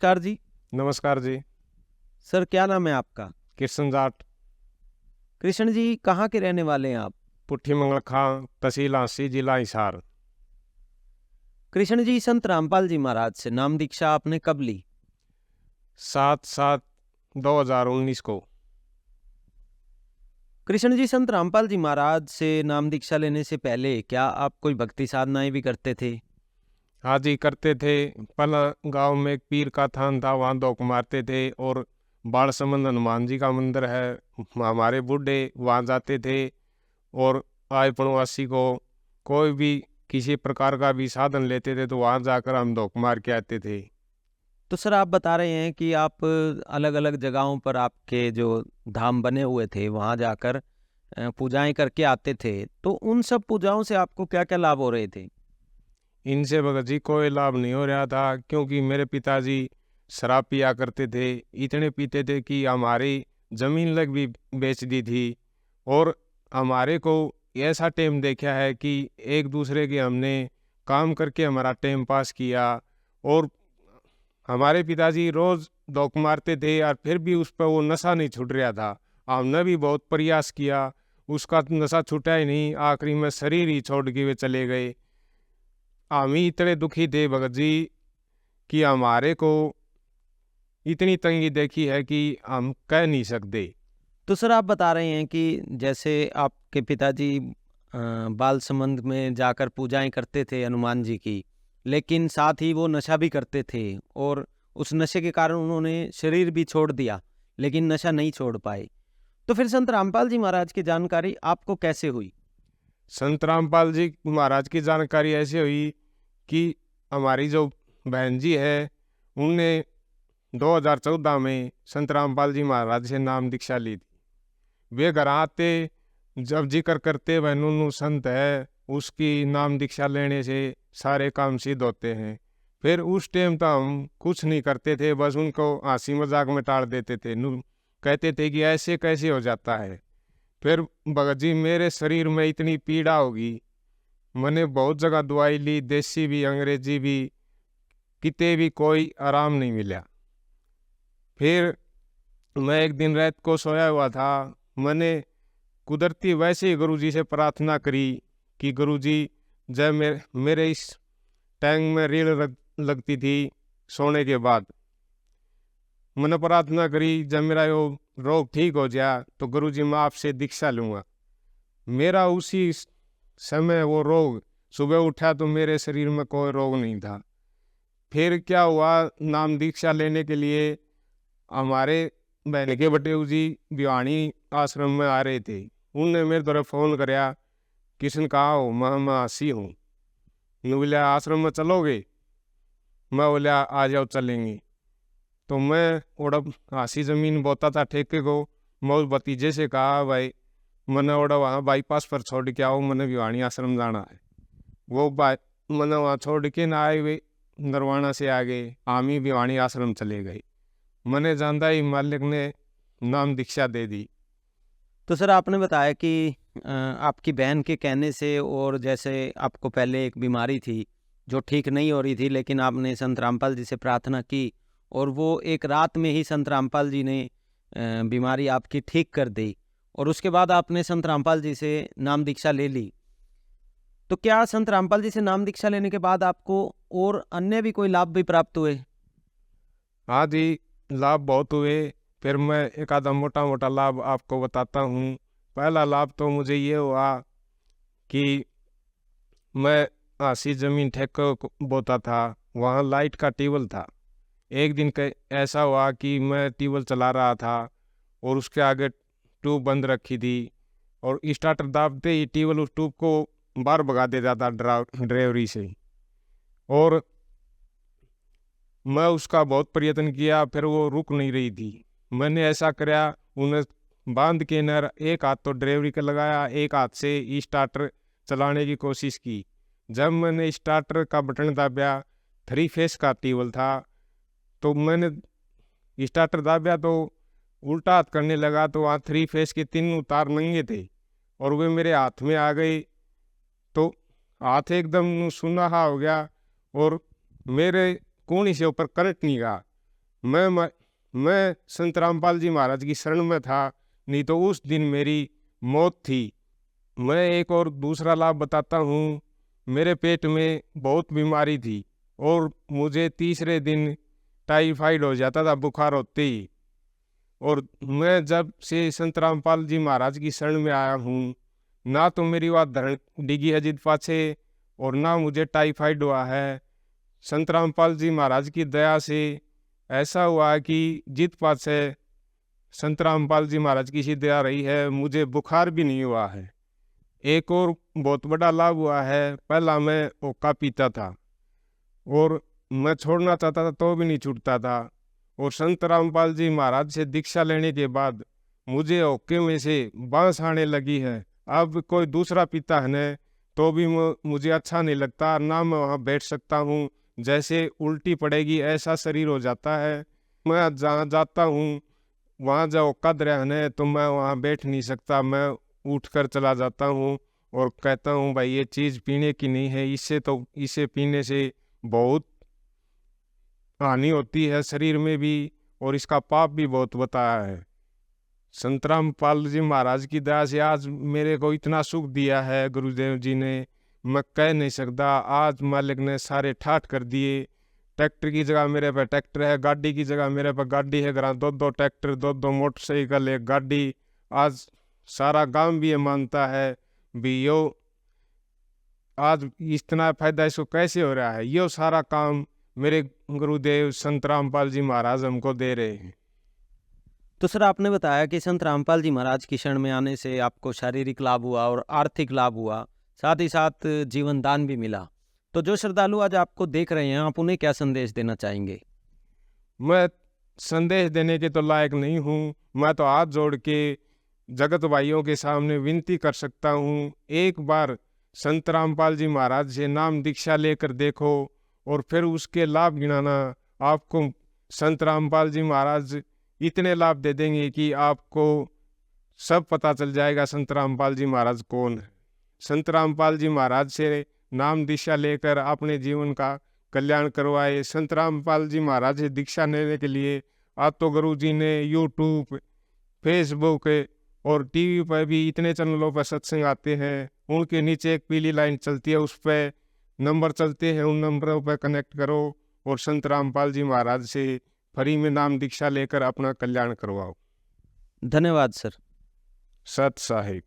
नमस्कार जी। नमस्कार जी। सर क्या नाम है आपका? कृष्ण जाट। कृष्ण जी कहाँ के रहने वाले हैं आप? पुट्ठी मंगल खां, तहसील आंसी, जिला हिसार। कृष्ण जी संत रामपाल जी महाराज से नाम दीक्षा आपने कब ली? 7/7/2019 को। कृष्ण जी संत रामपाल जी महाराज से नाम दीक्षा लेने से पहले क्या आप कोई भक्ति साधनाएं भी करते थे? हाँ जी, करते थे। पहला गांव में एक पीर का थान था, वहाँ धोख मारते थे। और बाल समंद हनुमान जी का मंदिर है, हमारे बूढ़े वहाँ जाते थे। और आय प्रवासी को कोई भी किसी प्रकार का भी साधन लेते थे तो वहाँ जाकर हम धोख मार के आते थे। तो सर आप बता रहे हैं कि आप अलग अलग जगहों पर आपके जो धाम बने हुए थे वहाँ जाकर पूजाएं करके आते थे, तो उन सब पूजाओं से आपको क्या क्या लाभ हो रहे थे? इनसे भगत जी कोई लाभ नहीं हो रहा था, क्योंकि मेरे पिताजी शराब पिया करते थे। इतने पीते थे कि हमारी जमीन लग भी बेच दी थी। और हमारे को ऐसा टाइम देखा है कि एक दूसरे के हमने काम करके हमारा टाइम पास किया। और हमारे पिताजी रोज धोख मारते थे और फिर भी उस पर वो नशा नहीं छूट रहा था। हमने भी बहुत प्रयास किया, उसका नशा छूटा ही नहीं। आखिरी में शरीर ही छोड़ के वे चले गए। हम ही इतने दुखी थे भगत जी कि हमारे को इतनी तंगी देखी है कि हम कह नहीं सकते। तो सर आप बता रहे हैं कि जैसे आपके पिताजी बाल संबंध में जाकर पूजाएं करते थे हनुमान जी की, लेकिन साथ ही वो नशा भी करते थे और उस नशे के कारण उन्होंने शरीर भी छोड़ दिया, लेकिन नशा नहीं छोड़ पाए। तो फिर संत रामपाल जी महाराज की जानकारी आपको कैसे हुई? संत रामपाल जी महाराज की जानकारी ऐसे हुई कि हमारी जो बहन जी है, उनने 2014 में संत रामपाल जी महाराज से नाम दीक्षा ली थी। वे घर आते जब जिक्र करते वह नूनू संत है, उसकी नाम दीक्षा लेने से सारे काम सिद्ध होते हैं। फिर उस टाइम तो हम कुछ नहीं करते थे, बस उनको हंसी मजाक में टाल देते थे। कहते थे कि ऐसे कैसे हो जाता है। फिर भगत जी मेरे शरीर में इतनी पीड़ा होगी, मैंने बहुत जगह दवाई ली, देसी भी अंग्रेजी भी, किते भी कोई आराम नहीं मिला। फिर मैं एक दिन रात को सोया हुआ था, मैंने कुदरती वैसे ही गुरुजी से प्रार्थना करी कि गुरुजी जब मेरे इस टैंक में रीढ़ लगती थी सोने के बाद, मैंने प्रार्थना करी जब मेरा यो रोग ठीक हो जाए तो गुरुजी मैं आपसे दीक्षा लूँगा। मेरा उसी समय वो रोग, सुबह उठा तो मेरे शरीर में कोई रोग नहीं था। फिर क्या हुआ, नाम दीक्षा लेने के लिए हमारे बहन के बटेऊ जी भिवानी आश्रम में आ रहे थे। उनने मेरे तरफ फ़ोन कराया, किशन कहाँ हो? मैं हंसी हूँ। बोला आश्रम में चलोगे? मैं बोला आ जाओ चलेंगे। तो मैं ओड़ा हंसी ज़मीन बोता था ठेके को, मैं उस भतीजे से कहा भाई मैंने ओड़ा वहाँ बाईपास पर छोड़ के आओ, मैंने भिवानी आश्रम जाना है। वो मैंने वहाँ छोड़ के ना आए, वे नरवाना से आगे हम ही भिवानी आश्रम चले गए। मैंने जानता ही मालिक ने नाम दीक्षा दे दी। तो सर आपने बताया कि आपकी बहन के कहने से, और जैसे आपको पहले एक बीमारी थी जो ठीक नहीं हो रही थी, लेकिन आपने संत रामपाल जी से प्रार्थना की और वो एक रात में ही संत रामपाल जी ने बीमारी आपकी ठीक कर दी, और उसके बाद आपने संत रामपाल जी से नाम दीक्षा ले ली। तो क्या संत रामपाल जी से नाम दीक्षा लेने के बाद आपको और अन्य भी कोई लाभ भी प्राप्त हुए? हाँ जी, लाभ बहुत हुए। फिर मैं एक आधा मोटा मोटा लाभ आपको बताता हूँ। पहला लाभ तो मुझे ये हुआ कि मैं आसी ज़मीन ठेके को बोता था, वहाँ लाइट का टेबल था। एक दिन ऐसा हुआ कि मैं टेबल चला रहा था और उसके आगे ट्यूब बंद रखी थी, और स्टार्टर दाबते ही टेबल उस ट्यूब को बाहर भगा देता था ड्राइवरी से। और मैं उसका बहुत प्रयत्न किया, फिर वो रुक नहीं रही थी। मैंने ऐसा कराया, उन्हें बांध के न एक हाथ तो ड्राइवरी का लगाया, एक हाथ से स्टार्टर चलाने की कोशिश की। जब मैंने स्टार्टर का बटन दबाया, 3 फेस का टेबल था, तो मैंने स्टार्टर दबाया तो उल्टा हाथ करने लगा, तो वहाँ 3 फेस के 3 तार नंगे थे और वे मेरे हाथ में आ गए। तो हाथ एकदम सुनहा हो गया और मेरे कूहनी से ऊपर करंट नहीं गया। मैं संत रामपाल जी महाराज की शरण में था, नहीं तो उस दिन मेरी मौत थी। मैं एक और दूसरा लाभ बताता हूँ। मेरे पेट में बहुत बीमारी थी और मुझे तीसरे दिन टाइफाइड हो जाता था बुखार होते ही। और मैं जब से संत रामपाल जी महाराज की शरण में आया हूँ, ना तो मेरी बात धरण डिगी है जित पाछे और ना मुझे टाइफाइड हुआ है। संत रामपाल जी महाराज की दया से ऐसा हुआ कि जित पाछे संत रामपाल जी महाराज की सी दया रही है, मुझे बुखार भी नहीं हुआ है। एक और बहुत बड़ा लाभ हुआ है, पहला मैं ओका पीता था और मैं छोड़ना चाहता था तो भी नहीं छूटता था। और संत रामपाल जी महाराज से दीक्षा लेने के बाद मुझे ओके में से बांस आने लगी है। अब कोई दूसरा पीता है न तो भी मुझे अच्छा नहीं लगता, ना मैं वहाँ बैठ सकता हूँ, जैसे उल्टी पड़ेगी ऐसा शरीर हो जाता है। मैं जहाँ जाता हूँ वहाँ जब ओका दरिया है न तो मैं वहाँ बैठ नहीं सकता, मैं उठ कर चला जाता हूँ और कहता हूँ भाई ये चीज़ पीने की नहीं है, इसे पीने से बहुत हानि होती है शरीर में भी और इसका पाप भी बहुत बताया है। संत रामपाल जी महाराज की दया से आज मेरे को इतना सुख दिया है गुरुदेव जी ने, मैं कह नहीं सकता। आज मालिक ने सारे ठाठ कर दिए। ट्रैक्टर की जगह मेरे पे ट्रैक्टर है, गाड़ी की जगह मेरे पे गाड़ी है, घर दो ट्रैक्टर, दो मोटरसाइकिल, एक गाड़ी। आज सारा गांव भी ये मानता है भी यो आज इतना फायदा इसको कैसे हो रहा है, यो सारा काम मेरे गुरुदेव संत रामपाल जी महाराज हमको दे रहे हैं। तो सर आपने बताया कि संत रामपाल जी महाराज की शरण में आने से आपको शारीरिक लाभ हुआ और आर्थिक लाभ हुआ, साथ ही साथ जीवन दान भी मिला। तो जो श्रद्धालु आज आपको देख रहे हैं, आप उन्हें क्या संदेश देना चाहेंगे? मैं संदेश देने के तो लायक नहीं हूँ, मैं तो हाथ जोड़ के जगत भाइयों के सामने विनती कर सकता हूँ, एक बार संत रामपाल जी महाराज से नाम दीक्षा लेकर देखो और फिर उसके लाभ गिनाना। आपको संत रामपाल जी महाराज इतने लाभ दे देंगे कि आपको सब पता चल जाएगा संत रामपाल जी महाराज कौन है। संत रामपाल जी महाराज से नाम दीक्षा लेकर अपने जीवन का कल्याण करवाए। संत रामपाल जी महाराज से दीक्षा लेने के लिए आज तो गुरु जी ने यूट्यूब, फेसबुक और टीवी पर भी इतने चैनलों पर सत्संग आते हैं, उनके नीचे एक पीली लाइन चलती है, उस पर नंबर चलते हैं, उन नंबरों पर कनेक्ट करो और संत रामपाल जी महाराज से फ्री में नाम दीक्षा लेकर अपना कल्याण करवाओ। धन्यवाद सर। सत साहिब।